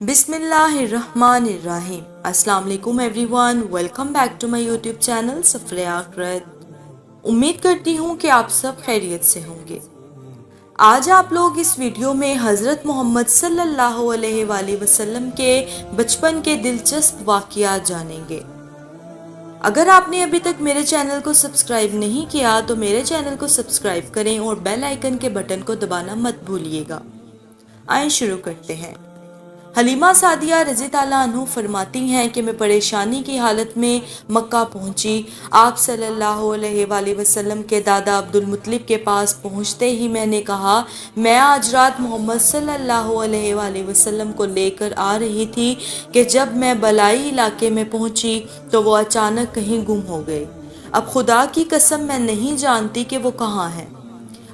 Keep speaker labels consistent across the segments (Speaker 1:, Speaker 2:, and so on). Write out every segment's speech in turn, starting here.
Speaker 1: بسم اللہ الرحمن الرحیم۔ السلام علیکم everyone, welcome back to my YouTube channel سفر آخرت۔ امید کرتی ہوں کہ آپ سب خیریت سے ہوں گے۔ آج آپ لوگ اس ویڈیو میں حضرت محمد صلی اللہ علیہ وآلہ وسلم کے بچپن کے دلچسپ واقعات جانیں گے۔ اگر آپ نے ابھی تک میرے چینل کو سبسکرائب نہیں کیا تو میرے چینل کو سبسکرائب کریں اور بیل آئیکن کے بٹن کو دبانا مت بھولیے گا۔ آئیں شروع کرتے ہیں۔ حلیمہ سعدیہ رضی اللہ عنہ فرماتی ہیں کہ میں پریشانی کی حالت میں مکہ پہنچی۔ آپ صلی اللہ علیہ وآلہ وسلم کے دادا عبد المطلب کے پاس پہنچتے ہی میں نے کہا، میں آج رات محمد صلی اللہ علیہ وآلہ وسلم کو لے کر آ رہی تھی کہ جب میں بلائی علاقے میں پہنچی تو وہ اچانک کہیں گم ہو گئے۔ اب خدا کی قسم میں نہیں جانتی کہ وہ کہاں ہیں۔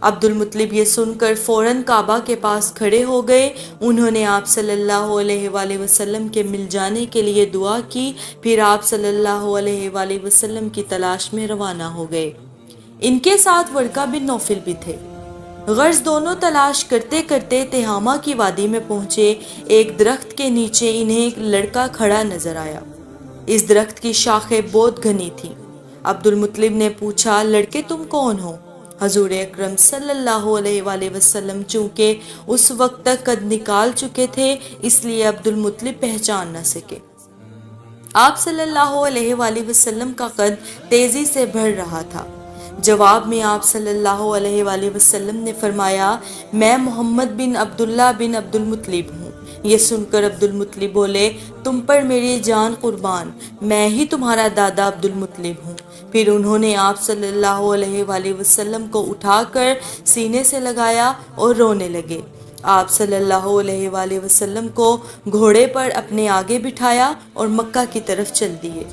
Speaker 1: عبد المطلب یہ سن کر فوراً کعبہ کے پاس کھڑے ہو گئے۔ انہوں نے آپ صلی اللہ علیہ وآلہ وسلم کے مل جانے کے لیے دعا کی، پھر آپ صلی اللہ علیہ وآلہ وسلم کی تلاش میں روانہ ہو گئے۔ ان کے ساتھ ورقہ بن نوفل بھی تھے۔ غرض دونوں تلاش کرتے کرتے تہامہ کی وادی میں پہنچے۔ ایک درخت کے نیچے انہیں ایک لڑکا کھڑا نظر آیا۔ اس درخت کی شاخیں بہت گھنی تھیں۔ عبد المطلب نے پوچھا، لڑکے تم کون ہو؟ حضور اکرم صلی اللہ علیہ وآلہ وسلم چونکہ اس وقت تک قد نکال چکے تھے، اس لیے عبد المطلب پہچان نہ سکے۔ آپ صلی اللہ علیہ وآلہ وسلم کا قد تیزی سے بڑھ رہا تھا۔ جواب میں آپ صلی اللہ علیہ وآلہ وسلم نے فرمایا، میں محمد بن عبداللہ بن عبد المطلب ہوں۔ یہ سن کر عبد المطلب بولے، تم پر میری جان قربان، میں ہی تمہارا دادا عبد المطلب ہوں۔ پھر انہوں نے آپ صلی اللہ علیہ وآلہ وسلم کو اٹھا کر سینے سے لگایا اور رونے لگے۔ آپ صلی اللہ علیہ وآلہ وسلم کو گھوڑے پر اپنے آگے بٹھایا اور مکہ کی طرف چل دیے۔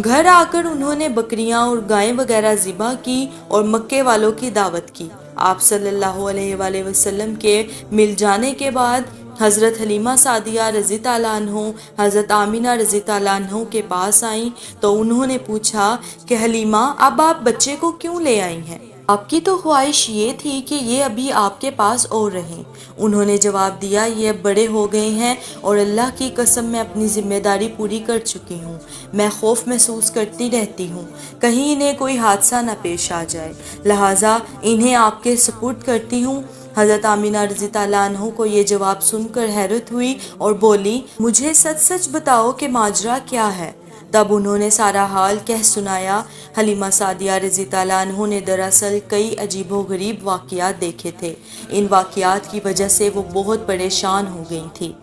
Speaker 1: گھر آ کر انہوں نے بکریاں اور گائیں وغیرہ ذبح کی اور مکے والوں کی دعوت کی۔ آپ صلی اللہ علیہ وآلہ وسلم کے مل جانے کے بعد حضرت حلیمہ سعدیہ رضی اللہ عنہ حضرت آمینہ رضی اللہ عنہ کے پاس آئیں تو انہوں نے پوچھا کہ حلیمہ، اب آپ بچے کو کیوں لے آئی ہیں؟ آپ کی تو خواہش یہ تھی کہ یہ ابھی آپ کے پاس اور رہیں۔ انہوں نے جواب دیا، یہ اب بڑے ہو گئے ہیں اور اللہ کی قسم میں اپنی ذمہ داری پوری کر چکی ہوں۔ میں خوف محسوس کرتی رہتی ہوں کہیں انہیں کوئی حادثہ نہ پیش آ جائے، لہٰذا انہیں آپ کے سپرد کرتی ہوں۔ حضرت آمینہ رضی اللہ عنہ کو یہ جواب سن کر حیرت ہوئی اور بولی، مجھے سچ سچ بتاؤ کہ ماجرا کیا ہے؟ تب انہوں نے سارا حال کہہ سنایا۔ حلیمہ سعدیہ رضی اللہ عنہ نے دراصل کئی عجیب و غریب واقعات دیکھے تھے۔ ان واقعات کی وجہ سے وہ بہت پریشان ہو گئی تھی۔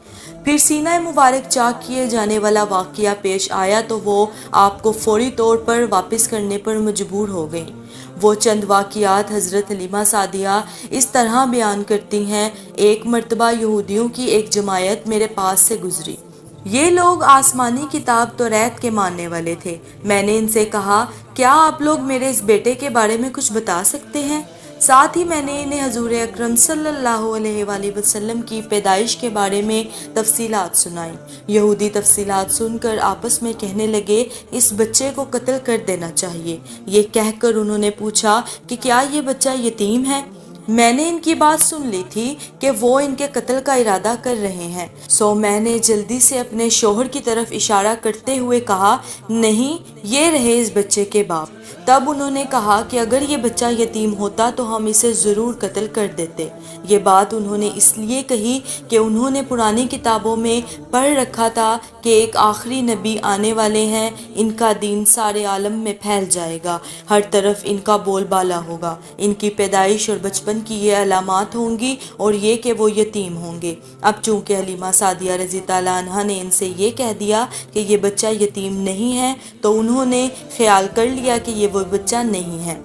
Speaker 1: پھر سینہ مبارک چاک کیے جانے والا واقعہ پیش آیا تو وہ آپ کو فوری طور پر واپس کرنے پر مجبور ہو گئیں۔ وہ چند واقعات حضرت حلیمہ سعدیہ اس طرح بیان کرتی ہیں، ایک مرتبہ یہودیوں کی ایک جماعت میرے پاس سے گزری۔ یہ لوگ آسمانی کتاب توریت کے ماننے والے تھے۔ میں نے ان سے کہا، کیا آپ لوگ میرے اس بیٹے کے بارے میں کچھ بتا سکتے ہیں؟ ساتھ ہی میں نے انہیں حضور اکرم صلی اللہ علیہ وآلہ وسلم کی پیدائش کے بارے میں تفصیلات سنائیں۔ یہودی تفصیلات سن کر آپس میں کہنے لگے، اس بچے کو قتل کر دینا چاہیے۔ یہ کہہ کر انہوں نے پوچھا کہ کیا یہ بچہ یتیم ہے؟ میں نے ان کی بات سن لی تھی کہ وہ ان کے قتل کا ارادہ کر رہے ہیں، سو میں نے جلدی سے اپنے شوہر کی طرف اشارہ کرتے ہوئے کہا، نہیں، یہ رہے اس بچے کے باپ۔ تب انہوں نے کہا کہ اگر یہ بچہ یتیم ہوتا تو ہم اسے ضرور قتل کر دیتے۔ یہ بات انہوں نے اس لیے کہی کہ انہوں نے پرانی کتابوں میں پڑھ رکھا تھا کہ ایک آخری نبی آنے والے ہیں، ان کا دین سارے عالم میں پھیل جائے گا، ہر طرف ان کا بول بالا ہوگا، ان کی پیدائش اور بچپن کی یہ علامات ہوں گی اور یہ کہ وہ یتیم ہوں گے۔ اب چونکہ حلیمہ سعدیہ رضی اللہ عنہا نے ان سے یہ کہہ دیا کہ یہ بچہ یتیم نہیں ہے تو انہوں نے خیال کر لیا کہ یہ وہ بچہ نہیں ہے۔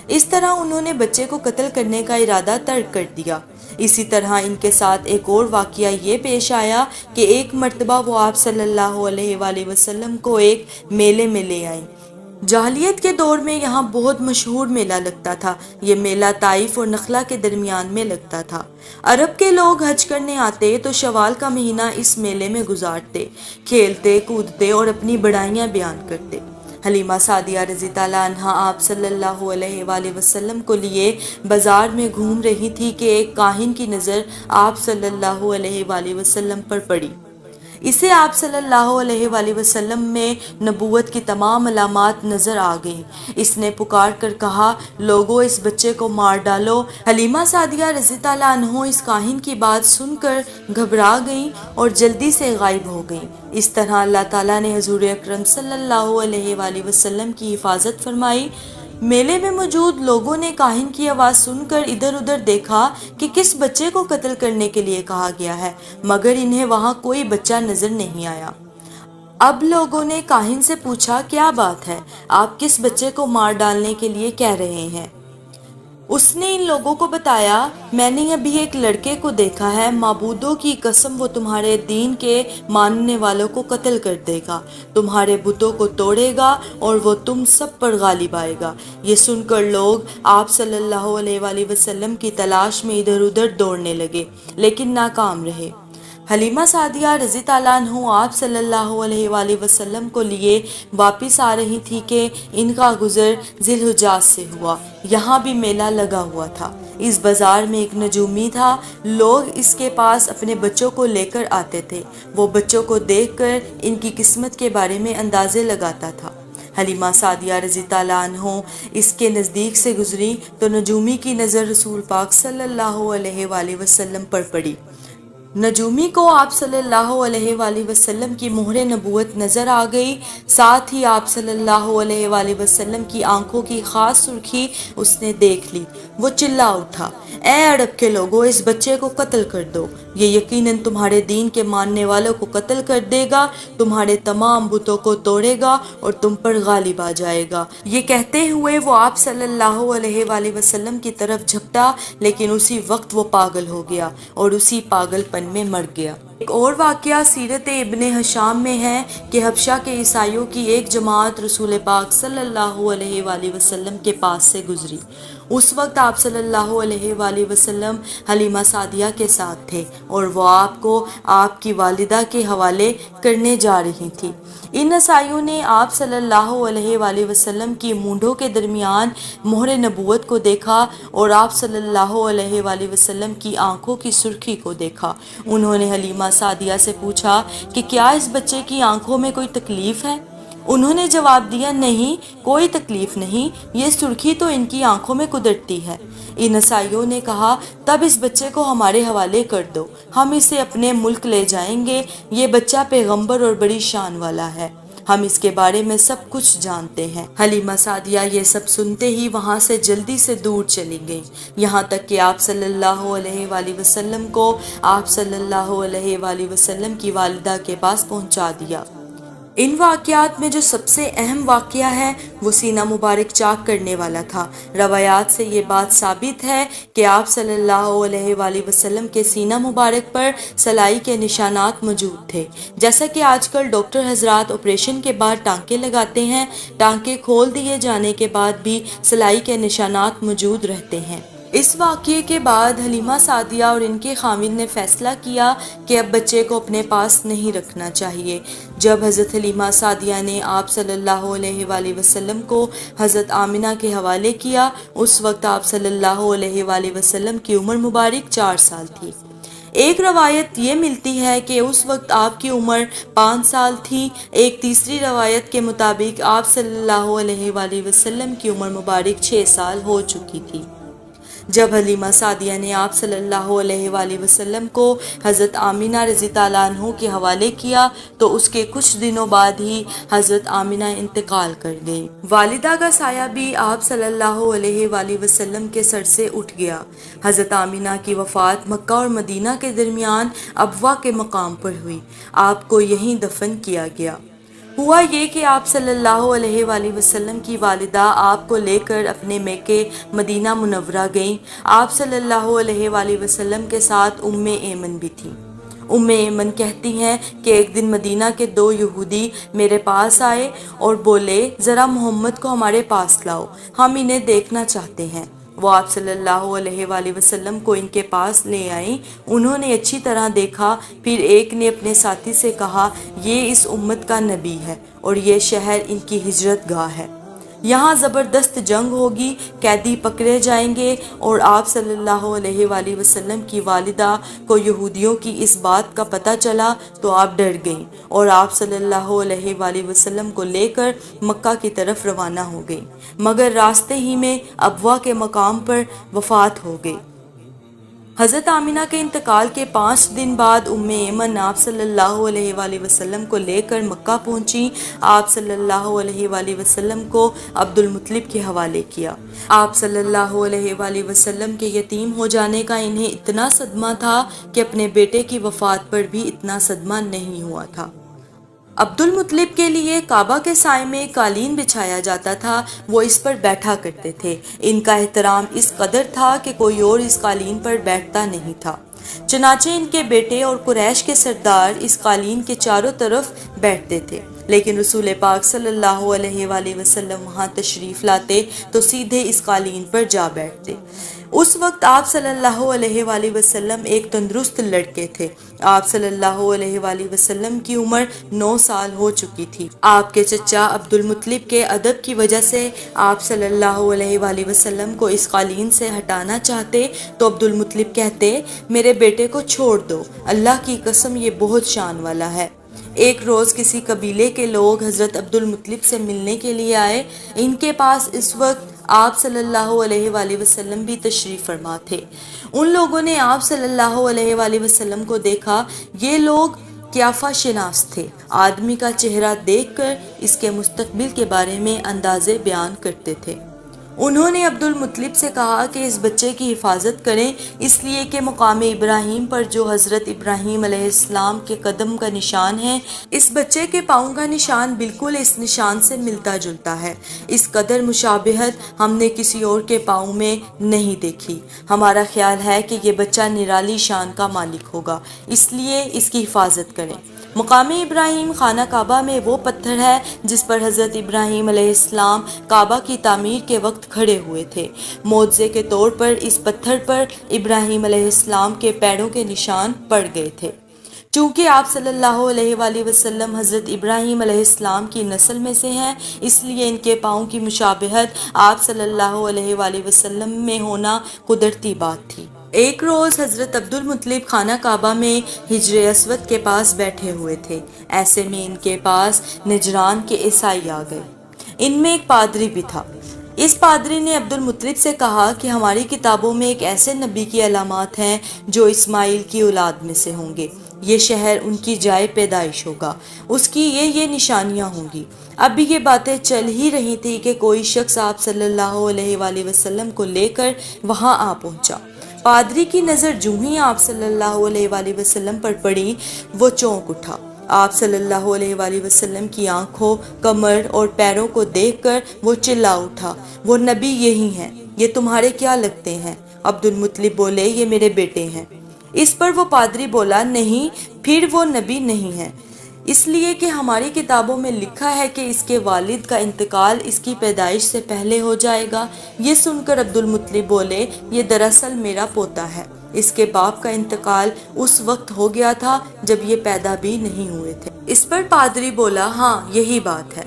Speaker 1: اس طرح انہوں نے بچے کو قتل کرنے کا ارادہ ترک کر دیا۔ اسی طرح ان کے ساتھ ایک اور واقعہ یہ پیش آیا کہ ایک مرتبہ وہ آپ صلی اللہ علیہ وآلہ وسلم کو ایک میلے میں لے آئیں۔ جاہلیت کے دور میں یہاں بہت مشہور میلہ لگتا تھا۔ یہ میلہ طائف اور نخلا کے درمیان میں لگتا تھا۔ عرب کے لوگ حج کرنے آتے تو شوال کا مہینہ اس میلے میں گزارتے، کھیلتے کودتے اور اپنی بڑائیاں بیان کرتے۔ حلیمہ سعدیہ رضی اللہ عنہا آپ صلی اللہ علیہ وآلہ وسلم کو لیے بازار میں گھوم رہی تھی کہ ایک کاہن کی نظر آپ صلی اللہ علیہ وآلہ وسلم پر پڑی۔ اسے آپ صلی اللہ علیہ وآلہ وسلم میں نبوت کی تمام علامات نظر آ گئیں۔ اس نے پکار کر کہا، لوگوں اس بچے کو مار ڈالو۔ حلیمہ سعدیہ رضی اللہ عنہ اس کاہن کی بات سن کر گھبرا گئیں اور جلدی سے غائب ہو گئیں۔ اس طرح اللہ تعالیٰ نے حضور اکرم صلی اللہ علیہ وآلہ وسلم کی حفاظت فرمائی۔ میلے میں موجود لوگوں نے کاہن کی آواز سن کر ادھر ادھر دیکھا کہ کس بچے کو قتل کرنے کے لیے کہا گیا ہے، مگر انہیں وہاں کوئی بچہ نظر نہیں آیا۔ اب لوگوں نے کاہن سے پوچھا، کیا بات ہے، آپ کس بچے کو مار ڈالنے کے لیے کہہ رہے ہیں؟ اس نے ان لوگوں کو بتایا، میں نے ابھی ایک لڑکے کو دیکھا ہے، معبودوں کی قسم وہ تمہارے دین کے ماننے والوں کو قتل کر دے گا، تمہارے بتوں کو توڑے گا اور وہ تم سب پر غالب آئے گا۔ یہ سن کر لوگ آپ صلی اللہ علیہ وآلہ وسلم کی تلاش میں ادھر ادھر دوڑنے لگے، لیکن ناکام رہے۔ حلیمہ سعدیہ رضی اللہ عنہ آپ صلی اللہ علیہ وآلہ وسلم کو لیے واپس آ رہی تھی کہ ان کا گزر ذی الحجاز سے ہوا۔ یہاں بھی میلہ لگا ہوا تھا۔ اس بازار میں ایک نجومی تھا، لوگ اس کے پاس اپنے بچوں کو لے کر آتے تھے، وہ بچوں کو دیکھ کر ان کی قسمت کے بارے میں اندازے لگاتا تھا۔ حلیمہ سعدیہ رضی اللہ عنہ اس کے نزدیک سے گزری تو نجومی کی نظر رسول پاک صلی اللہ علیہ وآلہ وسلم پر پڑی۔ نجومی کو آپ صلی اللہ علیہ وآلہ وسلم کی مہر نبوت نظر آ گئی، ساتھ ہی آپ صلی اللہ علیہ وآلہ وسلم کی آنکھوں کی خاص سرخی اس نے دیکھ لی۔ وہ چلا اٹھا، اے عرب کے لوگوں، اس بچے کو قتل کر دو، یہ یقیناً تمہارے دین کے ماننے والوں کو قتل کر دے گا، تمہارے تمام بتوں کو توڑے گا اور تم پر غالب آ جائے گا۔ یہ کہتے ہوئے وہ آپ صلی اللہ علیہ وآلہ وسلم کی طرف جھپٹا، لیکن اسی وقت وہ پاگل ہو گیا اور اسی پاگل پن میں مر گیا۔ ایک اور واقعہ سیرت ابن ہشام میں ہے کہ حبشہ کے عیسائیوں کی ایک جماعت رسول پاک صلی اللہ علیہ وآلہ وسلم کے پاس سے گزری۔ اس وقت آپ صلی اللہ علیہ وآلہ وسلم حلیمہ سعدیہ کے ساتھ تھے اور وہ آپ کو آپ کی والدہ کے حوالے کرنے جا رہی تھی۔ ان عیسائیوں نے آپ صلی اللہ علیہ وآلہ وسلم کی مونڈھوں کے درمیان مہر نبوت کو دیکھا اور آپ صلی اللہ علیہ وآلہ وسلم کی آنکھوں کی سرخی کو دیکھا۔ انہوں نے حلیمہ سعدیہ سے پوچھا کہ کیا اس بچے کی آنکھوں میں کوئی تکلیف ہے؟ انہوں نے جواب دیا، نہیں، کوئی تکلیف نہیں، یہ سرخی تو ان کی آنکھوں میں قدرتی ہے۔ ان عیسائیوں نے کہا، تب اس بچے کو ہمارے حوالے کر دو، ہم اسے اپنے ملک لے جائیں گے، یہ بچہ پیغمبر اور بڑی شان والا ہے، ہم اس کے بارے میں سب کچھ جانتے ہیں۔ حلیمہ سعدیہ یہ سب سنتے ہی وہاں سے جلدی سے دور چلی گئیں، یہاں تک کہ آپ صلی اللہ علیہ وآلہ وسلم کو آپ صلی اللہ علیہ وآلہ وسلم کی والدہ کے پاس پہنچا دیا۔ ان واقعات میں جو سب سے اہم واقعہ ہے وہ سینہ مبارک چاک کرنے والا تھا۔ روایات سے یہ بات ثابت ہے کہ آپ صلی اللہ علیہ وآلہ وسلم کے سینہ مبارک پر سلائی کے نشانات موجود تھے، جیسا کہ آج کل ڈاکٹر حضرات آپریشن کے بعد ٹانکے لگاتے ہیں، ٹانکے کھول دیے جانے کے بعد بھی سلائی کے نشانات موجود رہتے ہیں۔ اس واقعے کے بعد حلیمہ سعدیہ اور ان کے خاوند نے فیصلہ کیا کہ اب بچے کو اپنے پاس نہیں رکھنا چاہیے۔ جب حضرت حلیمہ سعدیہ نے آپ صلی اللہ علیہ وآلہ وسلم کو حضرت آمنہ کے حوالے کیا، اس وقت آپ صلی اللہ علیہ وآلہ وسلم کی عمر مبارک 4 سال تھی۔ ایک روایت یہ ملتی ہے کہ اس وقت آپ کی عمر 5 سال تھی، ایک تیسری روایت کے مطابق آپ صلی اللہ علیہ وآلہ وسلم کی عمر مبارک 6 سال ہو چکی تھی۔ جب حلیمہ سعدیہ نے آپ صلی اللہ علیہ وآلہ وسلم کو حضرت آمنہ رضی اللہ عنہ کے حوالے کیا تو اس کے کچھ دنوں بعد ہی حضرت آمنہ انتقال کر گئی۔ والدہ کا سایہ بھی آپ صلی اللہ علیہ وآلہ وسلم کے سر سے اٹھ گیا۔ حضرت آمنہ کی وفات مکہ اور مدینہ کے درمیان ابوا کے مقام پر ہوئی، آپ کو یہیں دفن کیا گیا۔ ہوا یہ کہ آپ صلی اللہ علیہ وآلہ وسلم کی والدہ آپ کو لے کر اپنے میکے مدینہ منورہ گئیں۔ آپ صلی اللہ علیہ وآلہ وسلم کے ساتھ ایمن بھی تھی۔ ایمن کہتی ہیں کہ ایک دن مدینہ کے 2 یہودی میرے پاس آئے اور بولے، ذرا محمد کو ہمارے پاس لاؤ، ہم انہیں دیکھنا چاہتے ہیں۔ وہ آپ صلی اللہ علیہ وآلہ وسلم کو ان کے پاس لے آئیں، انہوں نے اچھی طرح دیکھا، پھر ایک نے اپنے ساتھی سے کہا، یہ اس امت کا نبی ہے اور یہ شہر ان کی ہجرت گاہ ہے۔ یہاں زبردست جنگ ہوگی، قیدی پکڑے جائیں گے، اور آپ صلی اللہ علیہ وآلہ وسلم کی والدہ کو یہودیوں کی اس بات کا پتہ چلا تو آپ ڈر گئیں اور آپ صلی اللہ علیہ وآلہ وسلم کو لے کر مکہ کی طرف روانہ ہو گئیں، مگر راستے ہی میں ابوا کے مقام پر وفات ہو گئی۔ حضرت آمینہ کے انتقال کے 5 دن بعد ام ایمن آپ صلی اللہ علیہ وآلہ وسلم کو لے کر مکہ پہنچی۔ آپ صلی اللہ علیہ وآلہ وسلم کو عبد المطلب کے حوالے کیا۔ آپ صلی اللہ علیہ وآلہ وسلم کے یتیم ہو جانے کا انہیں اتنا صدمہ تھا کہ اپنے بیٹے کی وفات پر بھی اتنا صدمہ نہیں ہوا تھا۔ عبد المطلب کے لیے کعبہ کے سائے میں قالین بچھایا جاتا تھا، وہ اس پر بیٹھا کرتے تھے۔ ان کا احترام اس قدر تھا کہ کوئی اور اس قالین پر بیٹھتا نہیں تھا، چنانچہ ان کے بیٹے اور قریش کے سردار اس قالین کے چاروں طرف بیٹھتے تھے، لیکن رسول پاک صلی اللہ علیہ وآلہ وسلم وہاں تشریف لاتے تو سیدھے اس قالین پر جا بیٹھتے۔ اس وقت آپ صلی اللہ علیہ وآلہ وسلم ایک تندرست لڑکے تھے۔ آپ صلی اللہ علیہ وآلہ وسلم کی عمر 9 سال ہو چکی تھی۔ آپ کے چچا عبد المطلب کے ادب کی وجہ سے آپ صلی اللہ علیہ وآلہ وسلم کو اس قالین سے ہٹانا چاہتے تو عبد المطلب کہتے، میرے بیٹے کو چھوڑ دو، اللہ کی قسم یہ بہت شان والا ہے۔ ایک روز کسی قبیلے کے لوگ حضرت عبد المطلب سے ملنے کے لیے آئے۔ ان کے پاس اس وقت آپ صلی اللہ علیہ وآلہ وسلم بھی تشریف فرما تھے۔ ان لوگوں نے آپ صلی اللہ علیہ وآلہ وسلم کو دیکھا۔ یہ لوگ قیافہ شناس تھے۔ آدمی کا چہرہ دیکھ کر اس کے مستقبل کے بارے میں اندازے بیان کرتے تھے۔ انہوں نے عبد المطلب سے کہا کہ اس بچے کی حفاظت کریں، اس لیے کہ مقام ابراہیم پر جو حضرت ابراہیم علیہ السلام کے قدم کا نشان ہے، اس بچے کے پاؤں کا نشان بالکل اس نشان سے ملتا جلتا ہے۔ اس قدر مشابہت ہم نے کسی اور کے پاؤں میں نہیں دیکھی۔ ہمارا خیال ہے کہ یہ بچہ نرالی شان کا مالک ہوگا، اس لیے اس کی حفاظت کریں۔ مقام ابراہیم خانہ کعبہ میں وہ پتھر ہے جس پر حضرت ابراہیم علیہ السلام کعبہ کی تعمیر کے وقت کھڑے ہوئے تھے۔ معجزے کے طور پر اس پتھر پر ابراہیم علیہ السلام کے پیروں کے نشان پڑ گئے تھے۔ چونکہ آپ صلی اللہ علیہ وآلہ وسلم حضرت ابراہیم علیہ السلام کی نسل میں سے ہیں، اس لیے ان کے پاؤں کی مشابہت آپ صلی اللہ علیہ وآلہ وسلم میں ہونا قدرتی بات تھی۔ ایک روز حضرت عبد المطلب خانہ کعبہ میں حجر اسود کے پاس بیٹھے ہوئے تھے۔ ایسے میں ان کے پاس نجران کے عیسائی آ گئے۔ ان میں ایک پادری بھی تھا۔ اس پادری نے عبد المطلب سے کہا کہ ہماری کتابوں میں ایک ایسے نبی کی علامات ہیں جو اسماعیل کی اولاد میں سے ہوں گے۔ یہ شہر ان کی جائے پیدائش ہوگا، اس کی یہ نشانیاں ہوں گی۔ اب بھی یہ باتیں چل ہی رہی تھی کہ کوئی شخص آپ صلی اللہ علیہ وآلہ وسلم کو لے کر وہاں آ پہنچا۔ پادری کی نظر جو ہی آپ صلی اللہ علیہ وآلہ وسلم پر پڑی، وہ چونک اٹھا۔ آپ صلی اللہ علیہ وآلہ وسلم کی آنکھوں، کمر اور پیروں کو دیکھ کر وہ چلا اٹھا، وہ نبی یہی ہیں، یہ تمہارے کیا لگتے ہیں؟ عبد المطلب بولے، یہ میرے بیٹے ہیں۔ اس پر وہ پادری بولا، نہیں، پھر وہ نبی نہیں ہے، اس لیے کہ ہماری کتابوں میں لکھا ہے کہ اس کے والد کا انتقال اس کی پیدائش سے پہلے ہو جائے گا۔ یہ سن کر عبد المطلب بولے، یہ دراصل میرا پوتا ہے، اس کے باپ کا انتقال اس وقت ہو گیا تھا جب یہ پیدا بھی نہیں ہوئے تھے۔ اس پر پادری بولا، ہاں یہی بات ہے،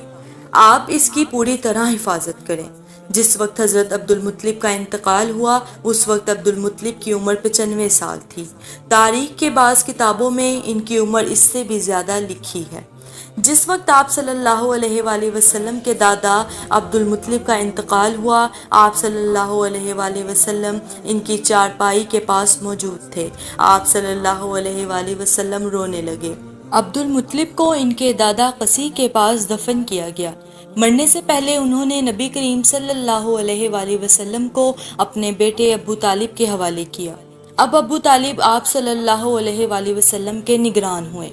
Speaker 1: آپ اس کی پوری طرح حفاظت کریں۔ جس وقت حضرت عبد المطلب کا انتقال ہوا اس وقت عبد المطلب کی عمر 95 سال تھی۔ تاریخ کے بعض کتابوں میں ان کی عمر اس سے بھی زیادہ لکھی ہے۔ جس وقت آپ صلی اللہ علیہ وآلہ وسلم کے دادا عبد المطلب کا انتقال ہوا، آپ صلی اللہ علیہ وآلہ وسلم ان کی چارپائی کے پاس موجود تھے۔ آپ صلی اللہ علیہ وآلہ وسلم رونے لگے۔ عبد المطلب کو ان کے دادا قصی کے پاس دفن کیا گیا۔ مرنے سے پہلے انہوں نے نبی کریم صلی اللہ علیہ وآلہ وسلم کو اپنے بیٹے ابو طالب کے حوالے کیا۔ اب ابو طالب آپ صلی اللہ علیہ وآلہ وسلم کے نگران ہوئے۔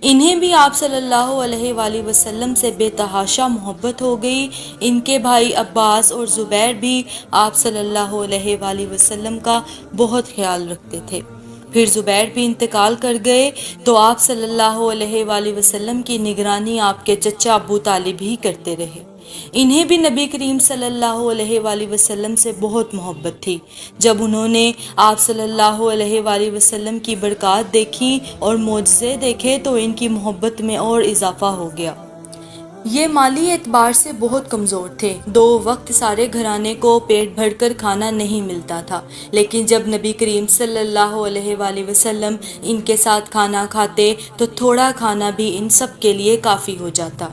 Speaker 1: انہیں بھی آپ صلی اللہ علیہ وآلہ وسلم سے بے تحاشا محبت ہو گئی۔ ان کے بھائی عباس اور زبیر بھی آپ صلی اللہ علیہ وآلہ وسلم کا بہت خیال رکھتے تھے۔ پھر زبیر بھی انتقال کر گئے تو آپ صلی اللہ علیہ وآلہ وسلم کی نگرانی آپ کے چچا ابو طالب ہی کرتے رہے۔ انہیں بھی نبی کریم صلی اللہ علیہ وآلہ وسلم سے بہت محبت تھی۔ جب انہوں نے آپ صلی اللہ علیہ وآلہ وسلم کی برکات دیکھی اور معجزے دیکھے تو ان کی محبت میں اور اضافہ ہو گیا۔ یہ مالی اعتبار سے بہت کمزور تھے، 2 وقت سارے گھرانے کو پیٹ بھر کر کھانا نہیں ملتا تھا، لیکن جب نبی کریم صلی اللہ علیہ وآلہ وسلم ان کے ساتھ کھانا کھاتے تو تھوڑا کھانا بھی ان سب کے لیے کافی ہو جاتا،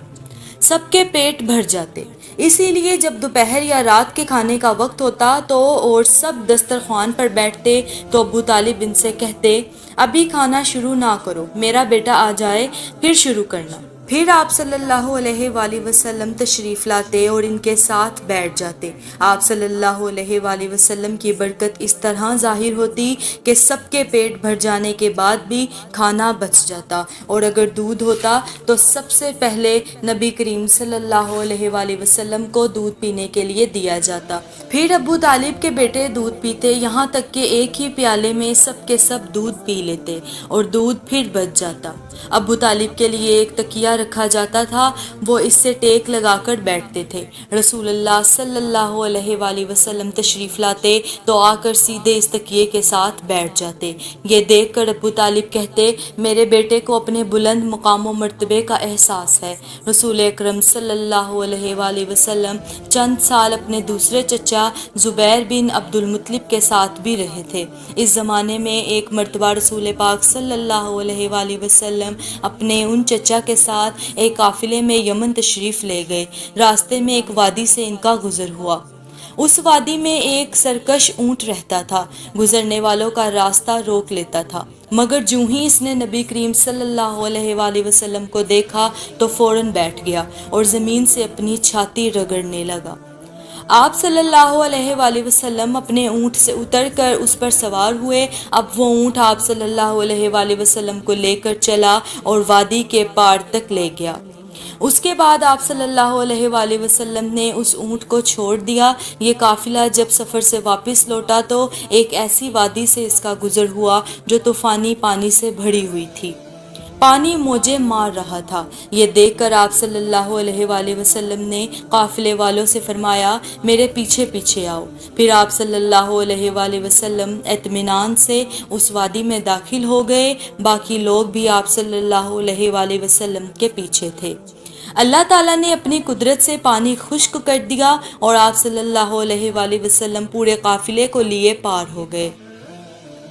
Speaker 1: سب کے پیٹ بھر جاتے۔ اسی لیے جب دوپہر یا رات کے کھانے کا وقت ہوتا تو اور سب دسترخوان پر بیٹھتے تو ابو طالب ان سے کہتے، ابھی کھانا شروع نہ کرو، میرا بیٹا آ جائے پھر شروع کرنا۔ پھر آپ صلی اللہ علیہ وآلہ وسلم تشریف لاتے اور ان کے ساتھ بیٹھ جاتے۔ آپ صلی اللہ علیہ وآلہ وسلم کی برکت اس طرح ظاہر ہوتی کہ سب کے پیٹ بھر جانے کے بعد بھی کھانا بچ جاتا، اور اگر دودھ ہوتا تو سب سے پہلے نبی کریم صلی اللہ علیہ وآلہ وسلم کو دودھ پینے کے لیے دیا جاتا۔ پھر ابو طالب کے بیٹے دودھ پیتے، یہاں تک کہ ایک ہی پیالے میں سب کے سب دودھ پی لیتے اور دودھ پھر بچ جاتا۔ ابو طالب کے لیے ایک تکیہ رکھا جاتا تھا، وہ اس سے ٹیک لگا کر بیٹھتے تھے۔ رسول اللہ صلی اللہ علیہ وآلہ وسلم تشریف لاتے تو آ کر سیدھے اس تکیے کے ساتھ بیٹھ جاتے۔ یہ دیکھ کر ابو طالب کہتے، میرے بیٹے کو اپنے بلند مقام و مرتبے کا احساس ہے۔ رسول اکرم صلی اللہ علیہ وآلہ وسلم چند سال اپنے دوسرے چچا زبیر بن عبد المطلب کے ساتھ بھی رہے تھے۔ اس زمانے میں ایک مرتبہ رسول پاک صلی اللہ علیہ وآلہ وسلم اپنے ان چچا کے ساتھ ایک قافلے میں یمن تشریف لے گئے۔ راستے میں ایک وادی سے ان کا گزر ہوا۔ اس وادی میں ایک سرکش اونٹ رہتا تھا، گزرنے والوں کا راستہ روک لیتا تھا، مگر جوں ہی اس نے نبی کریم صلی اللہ علیہ وآلہ وسلم کو دیکھا تو فوراً بیٹھ گیا اور زمین سے اپنی چھاتی رگڑنے لگا۔ آپ صلی اللہ علیہ وآلہ وسلم اپنے اونٹ سے اتر کر اس پر سوار ہوئے۔ اب وہ اونٹ آپ صلی اللہ علیہ وآلہ وسلم کو لے کر چلا اور وادی کے پار تک لے گیا۔ اس کے بعد آپ صلی اللہ علیہ وآلہ وسلم نے اس اونٹ کو چھوڑ دیا۔ یہ قافلہ جب سفر سے واپس لوٹا تو ایک ایسی وادی سے اس کا گزر ہوا جو طوفانی پانی سے بھری ہوئی تھی، پانی موجیں مار رہا تھا۔ یہ دیکھ کر آپ صلی اللہ علیہ وآلہ وسلم نے قافلے والوں سے فرمایا، میرے پیچھے پیچھے آؤ۔ پھر آپ صلی اللہ علیہ وآلہ وسلم اطمینان سے اس وادی میں داخل ہو گئے، باقی لوگ بھی آپ صلی اللہ علیہ وآلہ وسلم کے پیچھے تھے۔ اللہ تعالیٰ نے اپنی قدرت سے پانی خشک کر دیا اور آپ صلی اللہ علیہ وآلہ وسلم پورے قافلے کو لیے پار ہو گئے۔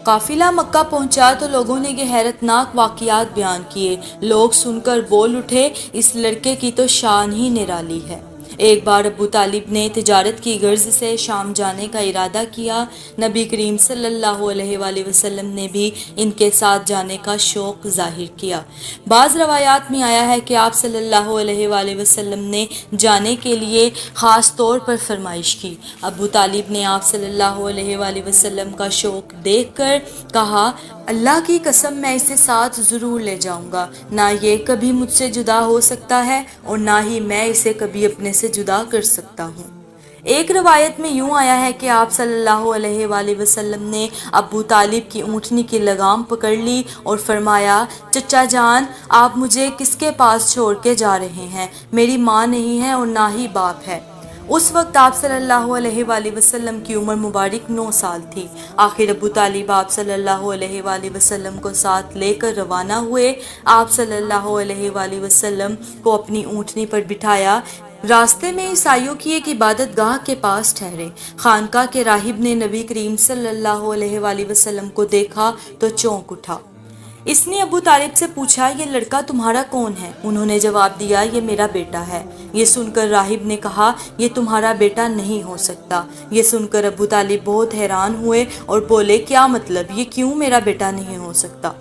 Speaker 1: قافلہ مکہ پہنچا تو لوگوں نے یہ حیرت ناک واقعات بیان کیے۔ لوگ سن کر بول اٹھے، اس لڑکے کی تو شان ہی نرالی ہے۔ ایک بار ابو طالب نے تجارت کی غرض سے شام جانے کا ارادہ کیا۔ نبی کریم صلی اللہ علیہ وآلہ وسلم نے بھی ان کے ساتھ جانے کا شوق ظاہر کیا۔ بعض روایات میں آیا ہے کہ آپ صلی اللہ علیہ وآلہ وسلم نے جانے کے لیے خاص طور پر فرمائش کی۔ ابو طالب نے آپ صلی اللہ علیہ وآلہ وسلم کا شوق دیکھ کر کہا، اللہ کی قسم میں اسے ساتھ ضرور لے جاؤں گا، نہ یہ کبھی مجھ سے جدا ہو سکتا ہے اور نہ ہی میں اسے کبھی اپنے سے جدا کر سکتا ہوں۔ ایک روایت میں یوں آیا ہے کہ آپ صلی اللہ علیہ وآلہ وسلم نے ابو طالب کی اونٹنی کی لگام پکڑ لی اور فرمایا، چچا جان، آپ مجھے کس کے پاس چھوڑ کے جا رہے ہیں؟ میری ماں نہیں ہے اور نہ ہی باپ ہے۔ اس وقت آپ صلی اللہ علیہ وآلہ وسلم کی عمر مبارک 9 سال تھی۔ آخر ابو طالب آپ صلی اللہ علیہ وآلہ وسلم کو ساتھ لے کر روانہ ہوئے۔ آپ صلی اللہ علیہ وآلہ وسلم کو اپنی اونٹنی پر بٹھایا۔ راستے میں عیسائیوں کی ایک عبادت گاہ کے پاس ٹھہرے۔ خانقاہ کے راہب نے نبی کریم صلی اللہ علیہ وآلہ وسلم کو دیکھا تو چونک اٹھا۔ اس نے ابو طالب سے پوچھا، یہ لڑکا تمہارا کون ہے؟ انہوں نے جواب دیا، یہ میرا بیٹا ہے۔ یہ سن کر راہب نے کہا، یہ تمہارا بیٹا نہیں ہو سکتا۔ یہ سن کر ابو طالب بہت حیران ہوئے اور بولے، کیا مطلب؟ یہ کیوں میرا بیٹا نہیں ہو سکتا؟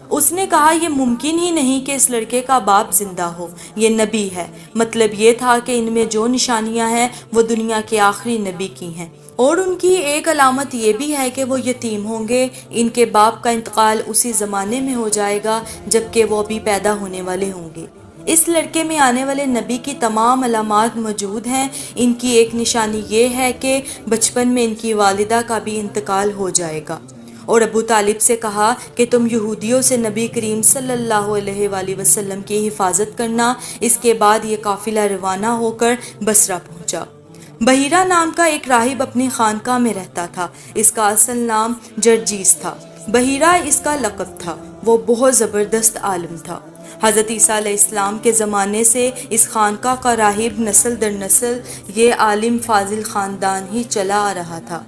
Speaker 1: اس نے کہا، یہ ممکن ہی نہیں کہ اس لڑکے کا باپ زندہ ہو، یہ نبی ہے۔ مطلب یہ تھا کہ ان میں جو نشانیاں ہیں وہ دنیا کے آخری نبی کی ہیں، اور ان کی ایک علامت یہ بھی ہے کہ وہ یتیم ہوں گے۔ ان کے باپ کا انتقال اسی زمانے میں ہو جائے گا جبکہ وہ ابھی پیدا ہونے والے ہوں گے۔ اس لڑکے میں آنے والے نبی کی تمام علامات موجود ہیں۔ ان کی ایک نشانی یہ ہے کہ بچپن میں ان کی والدہ کا بھی انتقال ہو جائے گا۔ اور ابو طالب سے کہا کہ تم یہودیوں سے نبی کریم صلی اللہ علیہ وآلہ وسلم کی حفاظت کرنا۔ اس کے بعد یہ قافلہ روانہ ہو کر بصرہ پہنچا۔ بحیرہ نام کا ایک راہب اپنی خانقاہ میں رہتا تھا۔ اس کا اصل نام جرجیس تھا، بحیرہ اس کا لقب تھا۔ وہ بہت زبردست عالم تھا۔ حضرت عیسیٰ علیہ السلام کے زمانے سے اس خانقاہ کا راہب نسل در نسل یہ عالم فاضل خاندان ہی چلا آ رہا تھا۔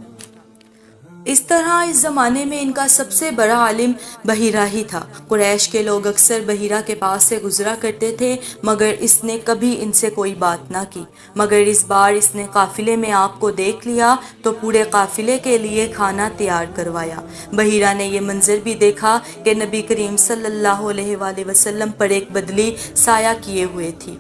Speaker 1: اس طرح اس زمانے میں ان کا سب سے بڑا عالم بحیرہ ہی تھا۔ قریش کے لوگ اکثر بحیرہ کے پاس سے گزرا کرتے تھے، مگر اس نے کبھی ان سے کوئی بات نہ کی۔ مگر اس بار اس نے قافلے میں آپ کو دیکھ لیا تو پورے قافلے کے لیے کھانا تیار کروایا۔ بحیرہ نے یہ منظر بھی دیکھا کہ نبی کریم صلی اللہ علیہ وآلہ وسلم پر ایک بدلی سایہ کیے ہوئے تھی۔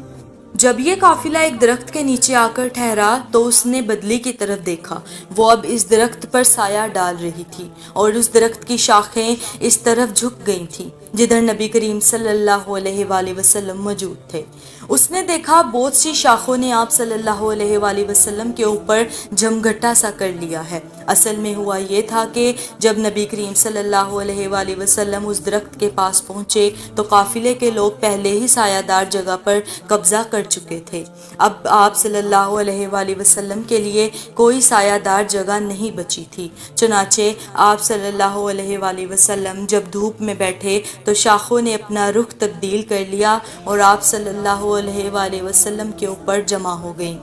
Speaker 1: جب یہ قافلہ ایک درخت کے نیچے آ کر ٹھہرا تو اس نے بدلی کی طرف دیکھا۔ وہ اب اس درخت پر سایہ ڈال رہی تھی اور اس درخت کی شاخیں اس طرف جھک گئی تھیں جدھر نبی کریم صلی اللہ علیہ وآلہ وسلم موجود تھے۔ اس نے دیکھا بہت سی شاخوں نے آپ صلی اللہ علیہ وآلہ وسلم کے اوپر جمگھٹا سا کر لیا ہے۔ اصل میں ہوا یہ تھا کہ جب نبی کریم صلی اللہ علیہ وآلہ وسلم اس درخت کے پاس پہنچے تو قافلے کے لوگ پہلے ہی سایہ دار جگہ پر قبضہ کر چکے تھے۔ اب آپ صلی اللہ علیہ وآلہ وسلم کے لیے کوئی سایہ دار جگہ نہیں بچی تھی۔ چنانچہ آپ صلی اللہ علیہ وآلہ وسلم جب دھوپ میں بیٹھے تو شاخوں نے اپنا رخ تبدیل کر لیا اور آپ صلی اللہ علیہ وآلہ وسلم کے اوپر جمع ہو گئیں۔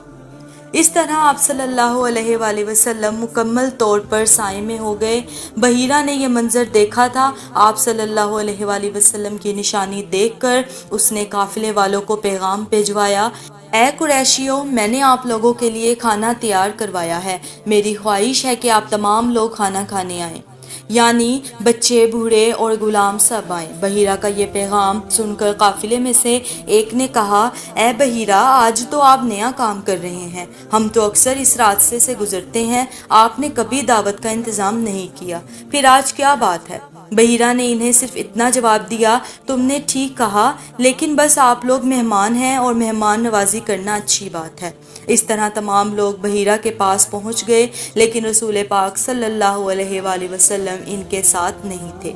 Speaker 1: اس طرح آپ صلی اللہ علیہ وآلہ وسلم مکمل طور پر سائے میں ہو گئے۔ بحیرہ نے یہ منظر دیکھا تھا۔ آپ صلی اللہ علیہ وآلہ وسلم کی نشانی دیکھ کر اس نے قافلے والوں کو پیغام بھیجوایا، اے قریشیوں، میں نے آپ لوگوں کے لیے کھانا تیار کروایا ہے۔ میری خواہش ہے کہ آپ تمام لوگ کھانا کھانے آئیں، یعنی بچے، بوڑھے اور غلام سب آئیں۔ بحیرہ کا یہ پیغام سن کر قافلے میں سے ایک نے کہا، اے بحیرہ، آج تو آپ نیا کام کر رہے ہیں۔ ہم تو اکثر اس راستے سے گزرتے ہیں، آپ نے کبھی دعوت کا انتظام نہیں کیا، پھر آج کیا بات ہے؟ بحیرہ نے انہیں صرف اتنا جواب دیا، تم نے ٹھیک کہا، لیکن بس آپ لوگ مہمان ہیں اور مہمان نوازی کرنا اچھی بات ہے۔ اس طرح تمام لوگ بحیرہ کے پاس پہنچ گئے، لیکن رسول پاک صلی اللہ علیہ وآلہ وسلم ان کے ساتھ نہیں تھے۔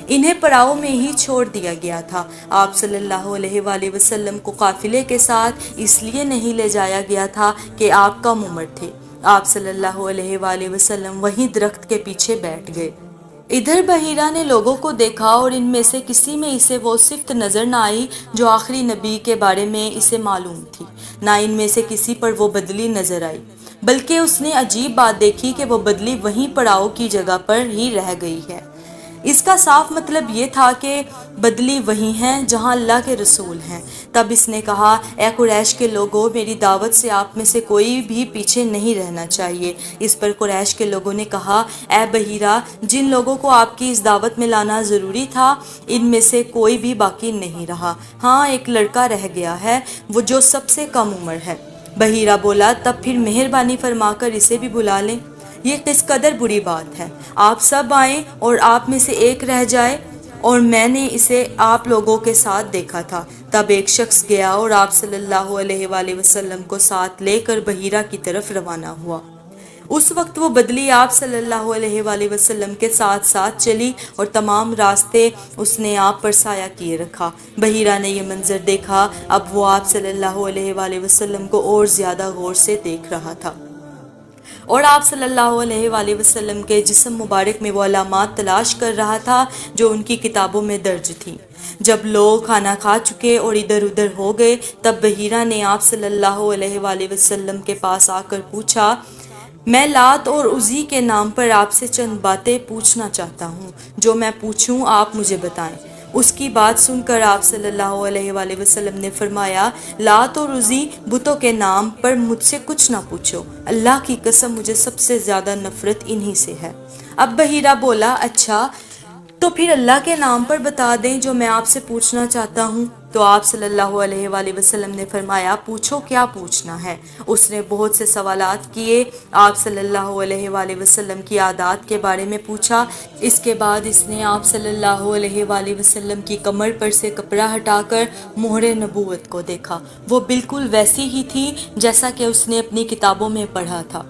Speaker 1: انہیں پڑاؤ میں ہی چھوڑ دیا گیا تھا۔ آپ صلی اللہ علیہ وآلہ وسلم کو قافلے کے ساتھ اس لیے نہیں لے جایا گیا تھا کہ آپ کم عمر تھے۔ آپ صلی اللہ علیہ وآلہ وسلم وہیں درخت کے پیچھے بیٹھ گئے۔ ادھر بحیرہ نے لوگوں کو دیکھا اور ان میں سے کسی میں اسے وہ صفت نظر نہ آئی جو آخری نبی کے بارے میں اسے معلوم تھی، نہ ان میں سے کسی پر وہ بدلی نظر آئی، بلکہ اس نے عجیب بات دیکھی کہ وہ بدلی وہیں پڑاؤ کی جگہ پر ہی رہ گئی ہے۔ اس کا صاف مطلب یہ تھا کہ بدلی وہی ہیں جہاں اللہ کے رسول ہیں۔ تب اس نے کہا، اے قریش کے لوگوں، میری دعوت سے آپ میں سے کوئی بھی پیچھے نہیں رہنا چاہیے۔ اس پر قریش کے لوگوں نے کہا، اے بحیرہ، جن لوگوں کو آپ کی اس دعوت میں لانا ضروری تھا ان میں سے کوئی بھی باقی نہیں رہا، ہاں ایک لڑکا رہ گیا ہے، وہ جو سب سے کم عمر ہے۔ بحیرہ بولا، تب پھر مہربانی فرما کر اسے بھی بلا لیں، یہ کس قدر بری بات ہے، آپ سب آئیں اور آپ میں سے ایک رہ جائے، اور میں نے اسے آپ لوگوں کے ساتھ دیکھا تھا۔ تب ایک شخص گیا اور آپ صلی اللہ علیہ وآلہ وسلم کو ساتھ لے کر بحیرہ کی طرف روانہ ہوا۔ اس وقت وہ بدلی آپ صلی اللہ علیہ وآلہ وسلم کے ساتھ ساتھ چلی اور تمام راستے اس نے آپ پر سایہ کیے رکھا۔ بحیرہ نے یہ منظر دیکھا، اب وہ آپ صلی اللہ علیہ وآلہ وسلم کو اور زیادہ غور سے دیکھ رہا تھا، اور آپ صلی اللہ علیہ وآلہ وسلم کے جسم مبارک میں وہ علامات تلاش کر رہا تھا جو ان کی کتابوں میں درج تھیں۔ جب لوگ کھانا کھا چکے اور ادھر ادھر ہو گئے، تب بحیرہ نے آپ صلی اللہ علیہ وآلہ وسلم کے پاس آ کر پوچھا، میں لات اور عزی کے نام پر آپ سے چند باتیں پوچھنا چاہتا ہوں، جو میں پوچھوں آپ مجھے بتائیں۔ اس کی بات سن کر آپ صلی اللہ علیہ وآلہ وسلم نے فرمایا، لات اور عزی بتوں کے نام پر مجھ سے کچھ نہ پوچھو، اللہ کی قسم مجھے سب سے زیادہ نفرت انہی سے ہے۔ اب بحیرہ بولا، اچھا تو پھر اللہ کے نام پر بتا دیں جو میں آپ سے پوچھنا چاہتا ہوں۔ تو آپ صلی اللہ علیہ وآلہ وسلم نے فرمایا، پوچھو کیا پوچھنا ہے۔ اس نے بہت سے سوالات کیے، آپ صلی اللہ علیہ وآلہ وسلم کی عادات کے بارے میں پوچھا۔ اس کے بعد اس نے آپ صلی اللہ علیہ وآلہ وسلم کی کمر پر سے کپڑا ہٹا کر مہر نبوت کو دیکھا، وہ بالکل ویسی ہی تھی جیسا کہ اس نے اپنی کتابوں میں پڑھا تھا۔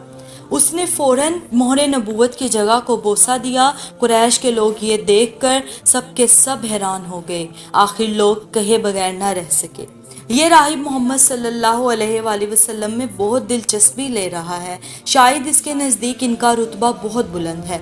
Speaker 1: اس نے فوراً مہر نبوت کی جگہ کو بوسہ دیا۔ قریش کے لوگ یہ دیکھ کر سب کے سب حیران ہو گئے، آخر لوگ کہے بغیر نہ رہ سکے، یہ راہب محمد صلی اللہ علیہ وآلہ وسلم میں بہت دلچسپی لے رہا ہے، شاید اس کے نزدیک ان کا رتبہ بہت بلند ہے۔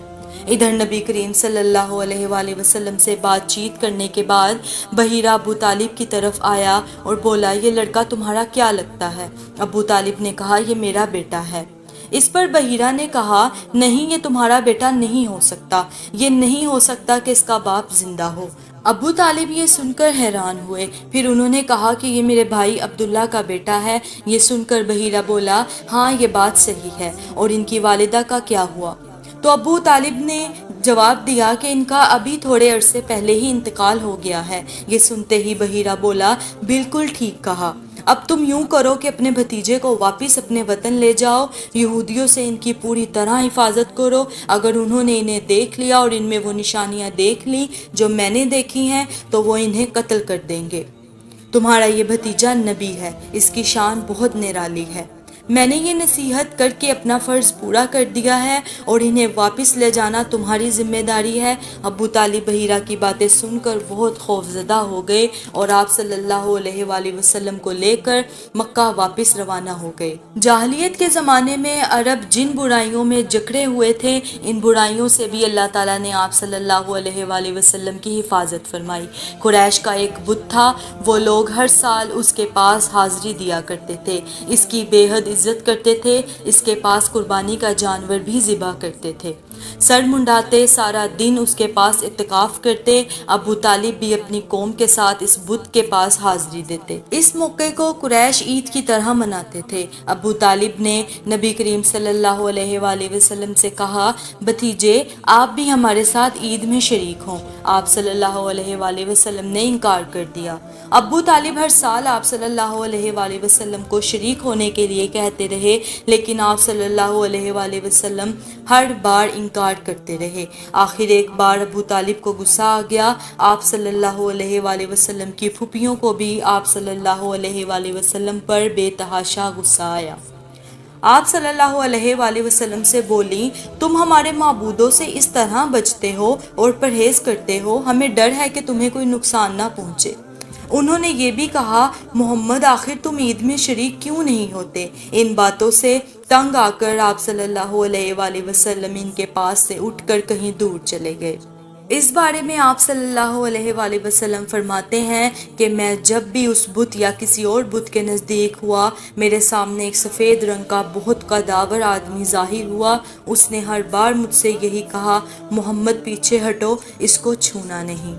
Speaker 1: ادھر نبی کریم صلی اللہ علیہ وآلہ وسلم سے بات چیت کرنے کے بعد بحیرہ ابو طالب کی طرف آیا اور بولا یہ لڑکا تمہارا کیا لگتا ہے؟ ابو طالب نے کہا یہ میرا بیٹا ہے۔ اس پر بحیرہ نے کہا نہیں یہ تمہارا بیٹا نہیں ہو سکتا، یہ نہیں ہو سکتا کہ اس کا باپ زندہ ہو۔ ابو طالب یہ سن کر حیران ہوئے، پھر انہوں نے کہا کہ یہ میرے بھائی عبداللہ کا بیٹا ہے۔ یہ سن کر بحیرہ بولا ہاں یہ بات صحیح ہے، اور ان کی والدہ کا کیا ہوا؟ تو ابو طالب نے جواب دیا کہ ان کا ابھی تھوڑے عرصے پہلے ہی انتقال ہو گیا ہے۔ یہ سنتے ہی بحیرہ بولا بالکل ٹھیک کہا، اب تم یوں کرو کہ اپنے بھتیجے کو واپس اپنے وطن لے جاؤ، یہودیوں سے ان کی پوری طرح حفاظت کرو، اگر انہوں نے انہیں دیکھ لیا اور ان میں وہ نشانیاں دیکھ لی جو میں نے دیکھی ہیں تو وہ انہیں قتل کر دیں گے۔ تمہارا یہ بھتیجا نبی ہے، اس کی شان بہت نرالی ہے۔ میں نے یہ نصیحت کر کے اپنا فرض پورا کر دیا ہے اور انہیں واپس لے جانا تمہاری ذمہ داری ہے۔ ابو طالب بحیرہ کی باتیں سن کر بہت خوفزدہ ہو گئے اور آپ صلی اللہ علیہ وآلہ وسلم کو لے کر مکہ واپس روانہ ہو گئے۔ جاہلیت کے زمانے میں عرب جن برائیوں میں جکڑے ہوئے تھے، ان برائیوں سے بھی اللہ تعالیٰ نے آپ صلی اللہ علیہ وآلہ وسلم کی حفاظت فرمائی۔ قریش کا ایک بت تھا، وہ لوگ ہر سال اس کے پاس حاضری دیا کرتے تھے، اس کی بے حد عزت کرتے تھے، اس کے پاس قربانی کا جانور بھی ذبح کرتے تھے، سر منڈاتے، سارا دن اس کے پاس اعتکاف کرتے۔ ابو طالب بھی اپنی قوم کے ساتھ اس بت کے پاس حاضری دیتے۔ اس موقع کو قریش عید کی طرح مناتے تھے۔ ابو طالب نے نبی کریم صلی اللہ علیہ وآلہ وسلم سے کہا بھتیجے آپ بھی ہمارے ساتھ عید میں شریک ہوں۔ آپ صلی اللہ علیہ وآلہ وسلم نے انکار کر دیا۔ ابو طالب ہر سال آپ صلی اللہ علیہ وآلہ وسلم کو شریک ہونے کے لیے کہتے رہے، لیکن آپ صلی اللہ علیہ وآلہ وسلم ہر بار انکار کرتے رہے۔ آخر ایک بار ابو طالب کو غصہ آ گیا۔ آپ صلی اللہ علیہ وآلہ وسلم کی پھوپھیوں کو بھی آپ صلی اللہ علیہ وآلہ وسلم پر بے تحاشا غصہ آیا۔ آپ صلی اللہ علیہ وآلہ وسلم سے بولی تم ہمارے معبودوں سے اس طرح بچتے ہو اور پرہیز کرتے ہو، ہمیں ڈر ہے کہ تمہیں کوئی نقصان نہ پہنچے۔ انہوں نے یہ بھی کہا محمد آخر تم عید میں شریک کیوں نہیں ہوتے؟ ان باتوں سے تنگ آ کر آپ صلی اللہ علیہ وآلہ وسلم ان کے پاس سے اٹھ کر کہیں دور چلے گئے۔ اس بارے میں آپ صلی اللہ علیہ وآلہ وسلم فرماتے ہیں کہ میں جب بھی اس بت یا کسی اور بت کے نزدیک ہوا، میرے سامنے ایک سفید رنگ کا بہت قداور آدمی ظاہر ہوا۔ اس نے ہر بار مجھ سے یہی کہا محمد پیچھے ہٹو، اس کو چھونا نہیں۔